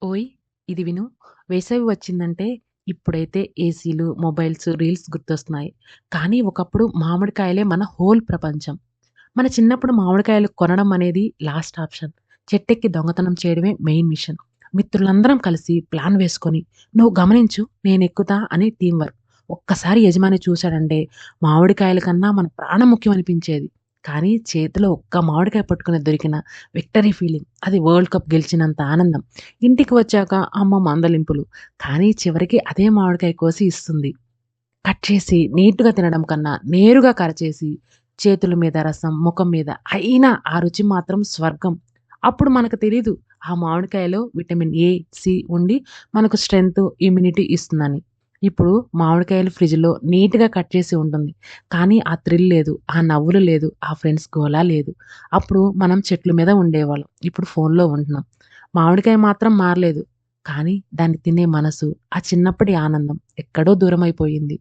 ఓయ్! ఇది విను. వేసవి వచ్చిందంటే ఇప్పుడైతే ఏసీలు, మొబైల్స్, రీల్స్ గుర్తొస్తున్నాయి. కానీ ఒకప్పుడు మామిడికాయలే మన హోల్ ప్రపంచం. మన చిన్నప్పుడు మామిడికాయలు కొనడం అనేది లాస్ట్ ఆప్షన్. చెట్టెక్కి దొంగతనం చేయడమే మెయిన్ మిషన్. మిత్రులందరం కలిసి ప్లాన్ వేసుకొని, "నువ్వు గమనించు, నేనెక్కుతా" అని టీమ్ వర్క్. ఒక్కసారి యజమాని చూశాడంటే మామిడికాయల కన్నా మన ప్రాణం ముఖ్యం అనిపించేది. కానీ చేతిలో ఒక్క మామిడికాయ పట్టుకుని దొరికిన విక్టరీ ఫీలింగ్, అది వరల్డ్ కప్ గెలిచినంత ఆనందం. ఇంటికి వచ్చాక అమ్మ మందలింపులు. కానీ చివరికి అదే మామిడికాయ కోసి ఇస్తుంది. కట్ చేసి నీట్‌గా తినడం కన్నా నేరుగా కరచేసి చేతుల మీద రసం, ముఖం మీద అయినా ఆ రుచి మాత్రం స్వర్గం. అప్పుడు మనకు తెలీదు ఆ మామిడికాయలో విటమిన్ ఏ, సి ఉండి మనకు స్ట్రెంత్, ఇమ్యూనిటీ ఇస్తుందని. ఇప్పుడు మామిడికాయలు ఫ్రిడ్జ్‌లో నీట్‌గా కట్ చేసి ఉంటుంది. కానీ ఆ థ్రిల్ లేదు, ఆ నవ్వులు లేదు, ఆ ఫ్రెండ్స్ గోల లేదు. అప్పుడు మనం చెట్ల మీద ఉండేవాళ్ళం. ఇప్పుడు ఫోన్‌లో ఉంటున్నాం. మామిడికాయ మాత్రం మారలేదు. కానీ దాన్ని తినే మనసు, ఆ చిన్నప్పటి ఆనందం ఎక్కడో దూరమైపోయింది.